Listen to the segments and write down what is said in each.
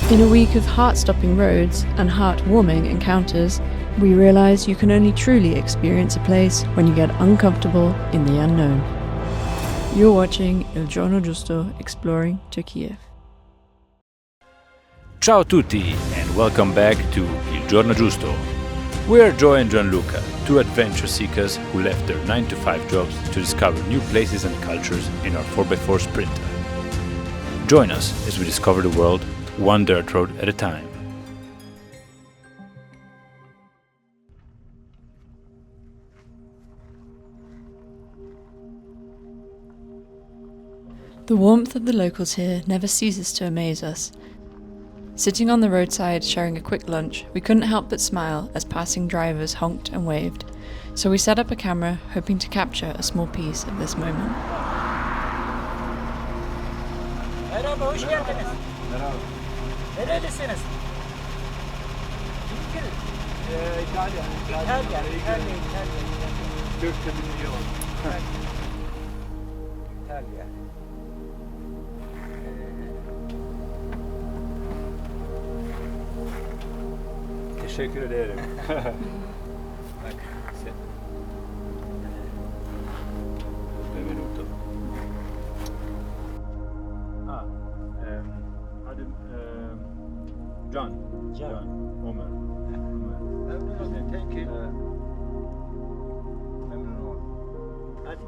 In a week of heart-stopping roads and heart-warming encounters, we realize you can only truly experience a place when you get uncomfortable in the unknown. You're watching Il Giorno Giusto exploring Turkey. Ciao a tutti and welcome back to Il Giorno Giusto. We're Joe and Gianluca, two adventure seekers who left their 9-to-5 jobs to discover new places and cultures in our 4x4 Sprinter. Join us as we discover the world one dirt road at a time. The warmth of the locals here never ceases to amaze us. Sitting on the roadside sharing a quick lunch, we couldn't help but smile as passing drivers honked and waved, so we set up a camera hoping to capture a small piece of this moment. Merhaba, hoş geldiniz. Merhaba. Nerelisiniz? İtalya. İtalya. Türkçe biliyor. İtalya. Teşekkür ederim. Bak, sen. Benvenuto. Adım Can. Ömer. Memnun oldum. Thank you. Memnun oldum. Hadi.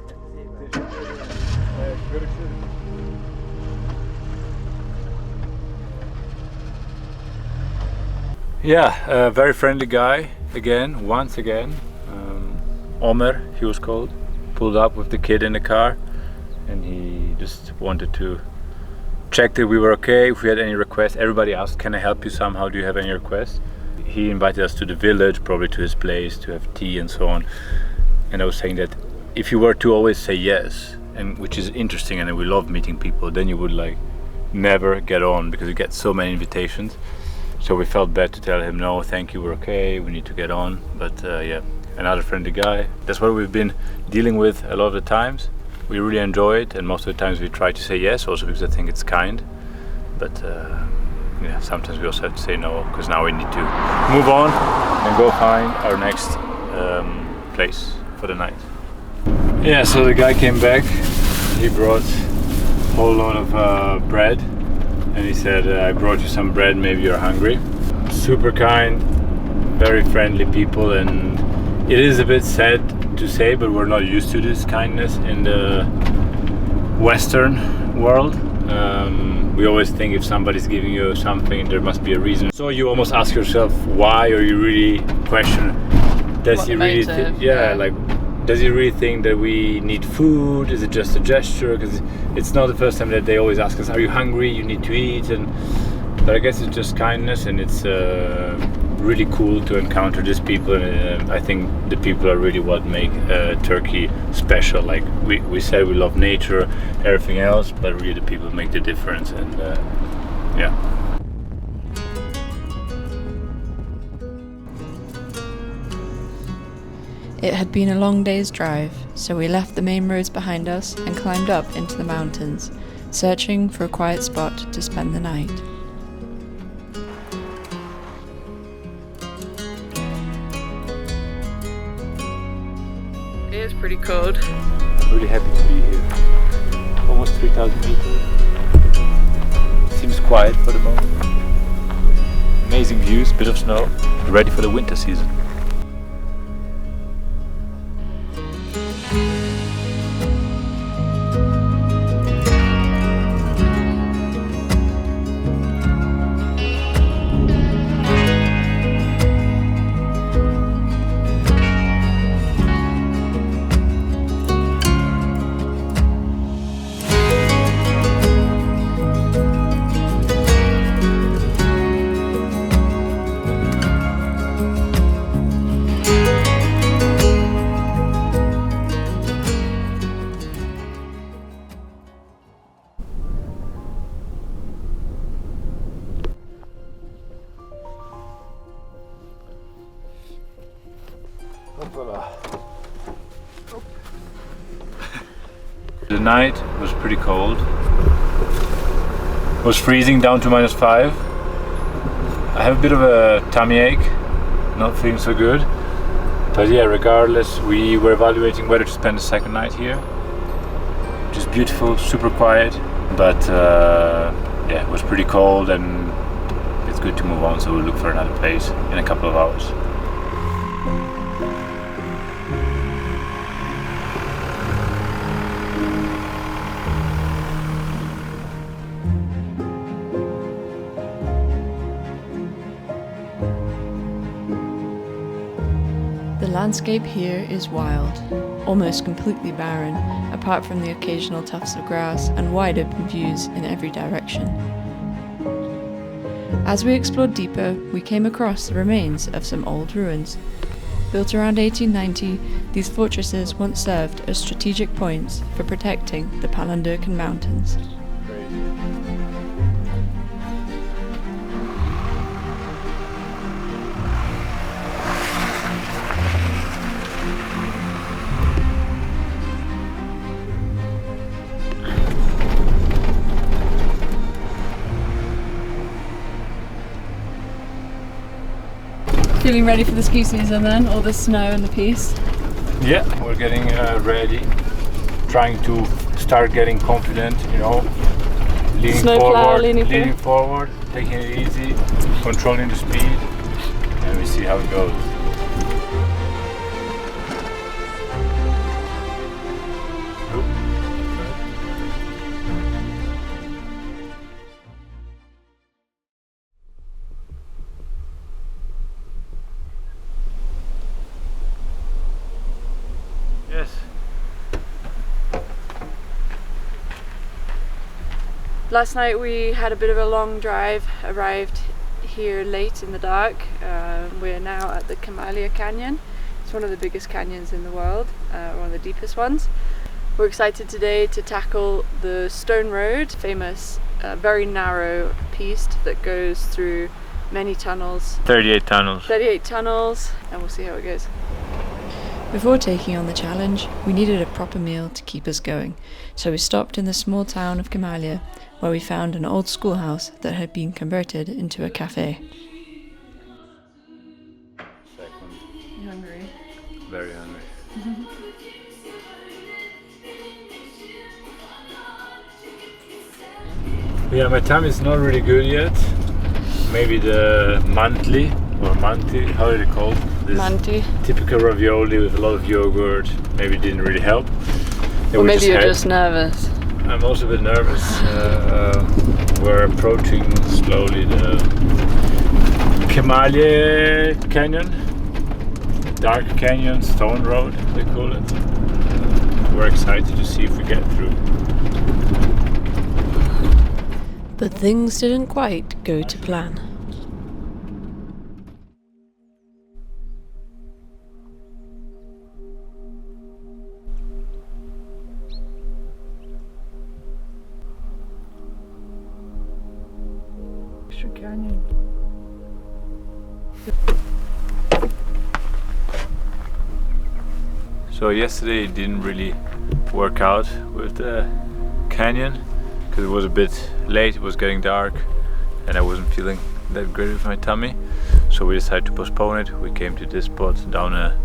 Kendinize iyi bakın. Görüşürüz. Yeah, very friendly guy once again. Omer, he was called, pulled up with the kid in the car and he just wanted to check that we were okay, if we had any requests. Everybody asked, can I help you somehow, do you have any requests? He invited us to the village, probably to his place, to have tea and so on. And I was saying that if you were to always say yes, and which is interesting and we love meeting people, then you would like never get on because you get so many invitations. So we felt bad to tell him, no, thank you, we're okay, we need to get on. But yeah, another friendly guy. That's what we've been dealing with a lot of the times. We really enjoy it, and most of the times we try to say yes, also because I think it's kind. But yeah, sometimes we also have to say no, because now we need to move on and go find our next place for the night. Yeah, so the guy came back, he brought a whole lot of bread. And he said, I brought you some bread, maybe you're hungry. Super kind, very friendly people, and it is a bit sad to say, but we're not used to this kindness in the Western world. We always think if somebody's giving you something, there must be a reason. So you almost ask yourself why, or you really question, does he really like, does he really think that we need food? Is it just a gesture? Because it's not the first time that they always ask us, are you hungry? You need to eat. But I guess it's just kindness, and it's really cool to encounter these people. And I think the people are really what make Turkey special. Like we say we love nature, everything else, but really the people make the difference. And yeah. It had been a long day's drive, so we left the main roads behind us and climbed up into the mountains, searching for a quiet spot to spend the night. It is pretty cold. I'm really happy to be here. Almost 3,000 meters. Seems quiet for the moment. Amazing views, bit of snow. Ready for the winter season. The night was pretty cold. It was freezing down to -5. I have a bit of a tummy ache, not feeling so good. But yeah, regardless, we were evaluating whether to spend the second night here. Which is beautiful, super quiet, but yeah, it was pretty cold and it's good to move on, so we'll look for another place in a couple of hours. The landscape here is wild, almost completely barren, apart from the occasional tufts of grass and wide open views in every direction. As we explored deeper, we came across the remains of some old ruins. Built around 1890, these fortresses once served as strategic points for protecting the Palandurcan Mountains. Feeling ready for the ski season then, all the snow and the piste? Yeah, we're getting ready, trying to start getting confident, you know, leaning forward, taking it easy, controlling the speed, and we see how it goes. Yes. Last night we had a bit of a long drive, arrived here late in the dark. We're now at the Kemaliye Canyon. It's one of the biggest canyons in the world, one of the deepest ones. We're excited today to tackle the Stone Road, famous very narrow piste that goes through many tunnels. 38 tunnels. 38 tunnels, and we'll see how it goes. Before taking on the challenge, we needed a proper meal to keep us going, so we stopped in the small town of Kemaliye, where we found an old schoolhouse that had been converted into a cafe. You hungry? Very hungry. Yeah, my tummy is not really good yet. Maybe the manti, how is it called? This Manti. typical ravioli with a lot of yogurt. Maybe it didn't really help. Or maybe you're just nervous. I'm also a bit nervous. We're approaching slowly the Kemaliye Canyon, Dark Canyon, Stone Road they call it. We're excited to see if we get through. But things didn't quite go to plan. Canyon. So yesterday it didn't really work out with the canyon because it was a bit late, it was getting dark and I wasn't feeling that great with my tummy, so we decided to postpone it. We came to this spot down a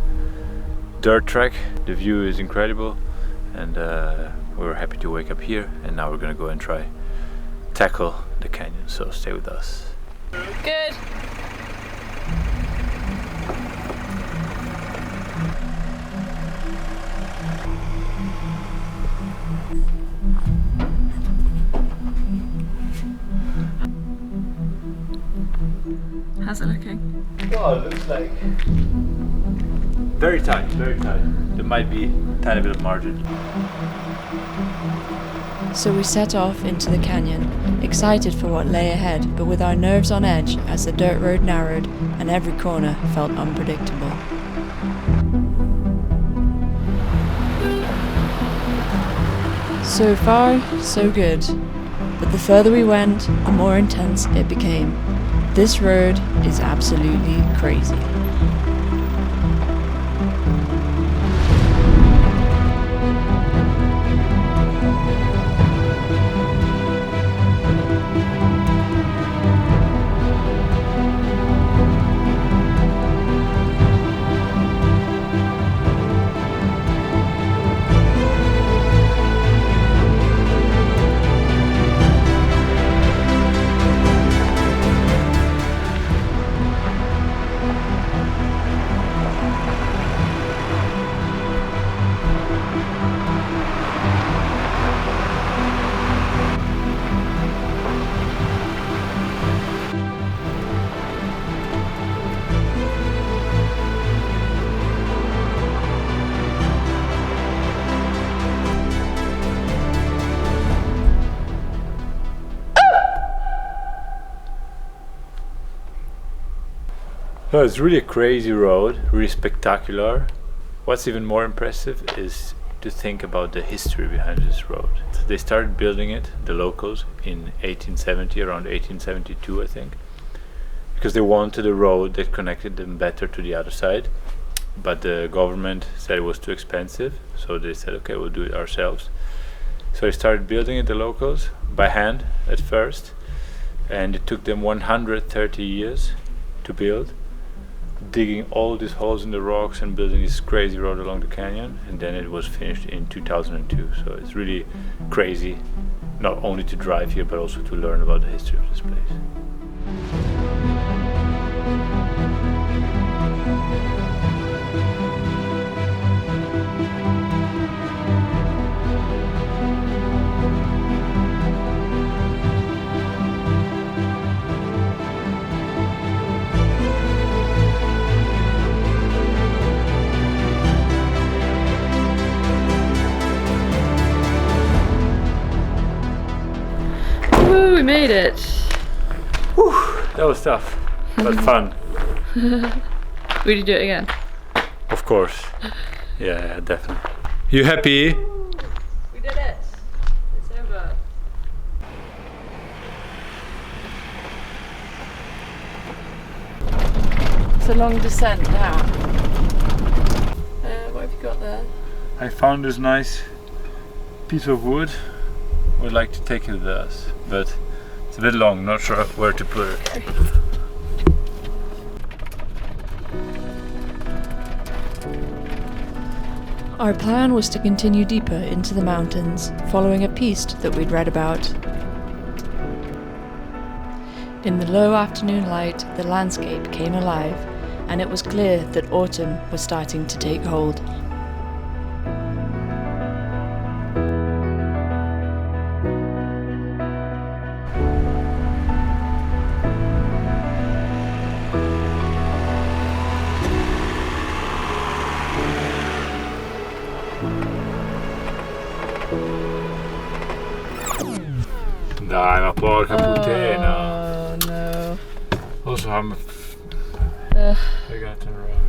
dirt track. The view is incredible and we were happy to wake up here, and now we're gonna go and try tackle the canyon, so stay with us. Good. How's it looking? Oh, it looks like very tight, very tight. There might be a tiny bit of margin. So we set off into the canyon, excited for what lay ahead, but with our nerves on edge as the dirt road narrowed and every corner felt unpredictable. So far, so good. But the further we went, the more intense it became. This road is absolutely crazy. So it's really a crazy road, really spectacular. What's even more impressive is to think about the history behind this road. They started building it, the locals, in 1870, around 1872 I think, because they wanted a road that connected them better to the other side, but the government said it was too expensive, so they said okay, we'll do it ourselves. So they started building it, the locals, by hand at first, and it took them 130 years to build, digging all these holes in the rocks and building this crazy road along the canyon, and then it was finished in 2002. So it's really crazy, not only to drive here but also to learn about the history of this place. Woo, we made it! Whew, that was tough, but fun. Would you do it again? Of course. Yeah, definitely. You happy? We did it! It's over. It's a long descent now. What have you got there? I found this nice piece of wood. Would like to take it with us, but it's a bit long, not sure where to put it. Our plan was to continue deeper into the mountains, following a piste that we'd read about. In the low afternoon light, the landscape came alive, and it was clear that autumn was starting to take hold. Dai, ma porca puttana. Oh no. Also, I got to run.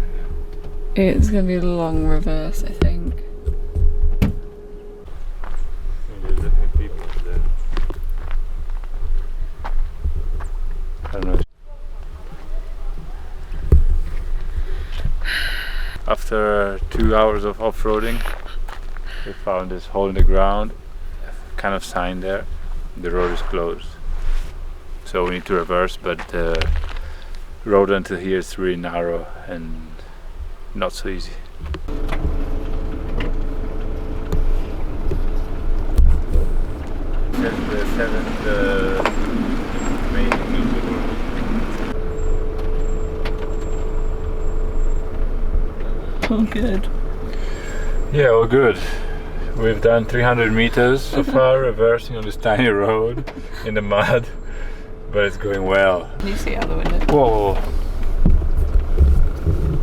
It's gonna be a long reverse, I think. There's definitely people there. I don't know. After 2 hours of off-roading, we found this hole in the ground, kind of sign there. The road is closed, so we need to reverse, but the road until here is really narrow and not so easy. That's the 7th main Oh, good. Yeah, well, good. We've done 300 meters so far, reversing on this tiny road in the mud, but it's going well. Can you see out the window? Whoa!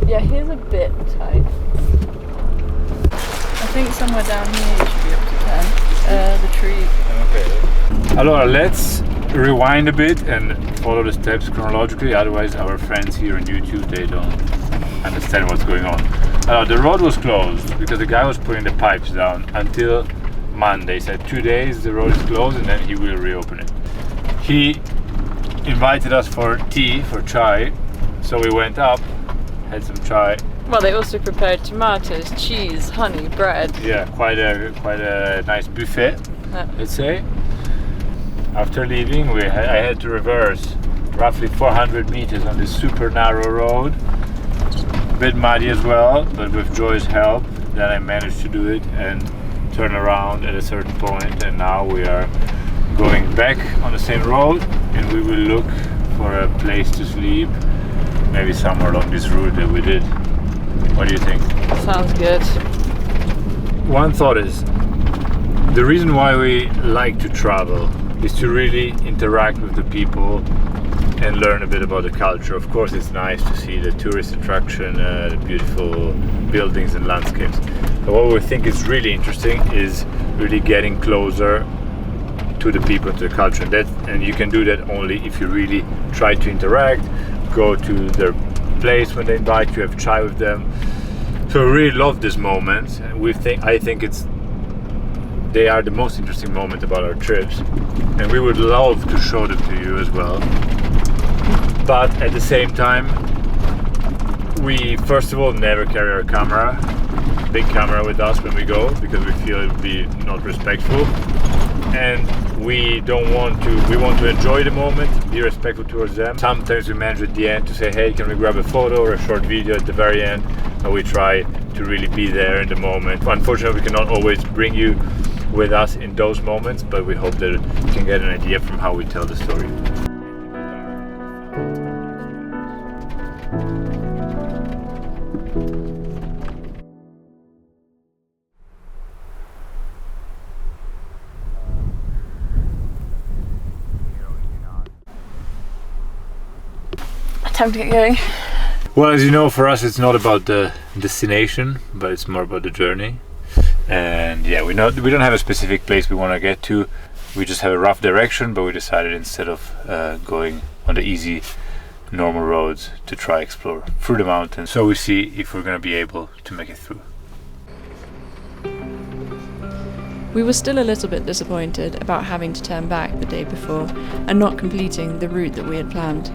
Yeah, here's a bit tight. I think somewhere down here you should be able to turn. The tree. Okay. Allora, let's rewind a bit and follow the steps chronologically, otherwise our friends here on YouTube, they don't understand what's going on. The road was closed because the guy was putting the pipes down until Monday. He said 2 days the road is closed and then he will reopen it. He invited us for tea, for chai, so we went up, had some chai. Well, they also prepared tomatoes, cheese, honey, bread. Yeah, quite a nice buffet, let's say. After leaving, I had to reverse roughly 400 meters on this super narrow road. A bit muddy as well, but with Joy's help, then I managed to do it and turn around at a certain point, and now we are going back on the same road and we will look for a place to sleep, maybe somewhere along this route that we did. What do you think? Sounds good. One thought is, the reason why we like to travel is to really interact with the people and learn a bit about the culture. Of course, it's nice to see the tourist attraction, the beautiful buildings and landscapes. But what we think is really interesting is really getting closer to the people, to the culture. And you can do that only if you really try to interact, go to their place when they invite you, have chai with them. So we really love this moment, and I think they are the most interesting moment about our trips, and we would love to show them to you as well. But at the same time, we first of all never carry our big camera with us when we go, because we feel it would be not respectful, and we want to enjoy the moment, be respectful towards them. Sometimes we manage at the end to say, hey, can we grab a photo or a short video at the very end, and we try to really be there in the moment. Unfortunately, we cannot always bring you with us in those moments, but we hope that you can get an idea from how we tell the story. Time to get going. Well, as you know, for us it's not about the destination, but it's more about the journey. And yeah, we don't have a specific place we want to get to. We just have a rough direction, but we decided instead of going on the easy normal roads to try explore through the mountains, so we see if we're going to be able to make it through. We were still a little bit disappointed about having to turn back the day before and not completing the route that we had planned.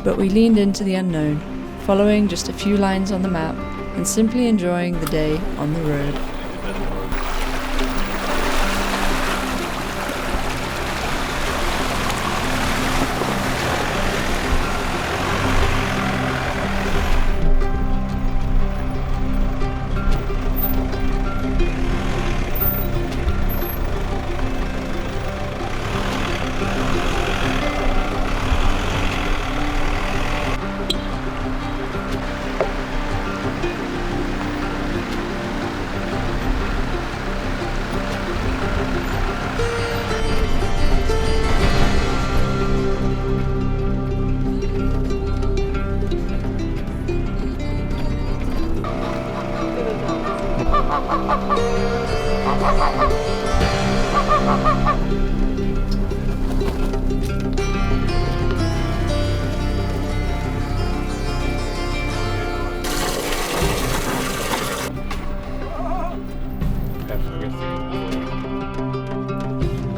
But we leaned into the unknown, following just a few lines on the map and simply enjoying the day on the road.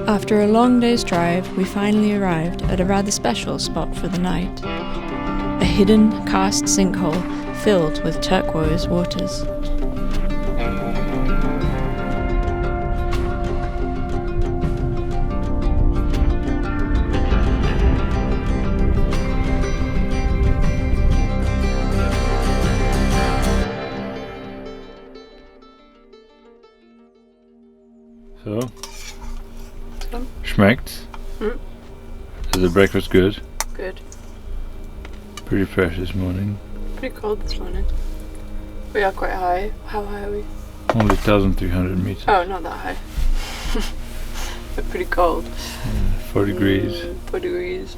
After a long day's drive, we finally arrived at a rather special spot for the night. A hidden karst sinkhole filled with turquoise waters. So, schmeckt? Is the breakfast good? Good. Pretty fresh this morning. Pretty cold this morning. We are quite high. How high are we? Only 1,300 meters. Oh, not that high. But pretty cold. 4 degrees. 4 degrees.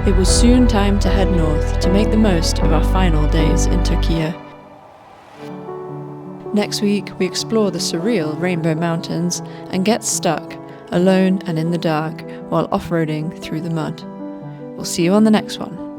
It was soon time to head north to make the most of our final days in Türkiye. Next week, we explore the surreal Rainbow Mountains and get stuck, alone and in the dark, while off-roading through the mud. We'll see you on the next one.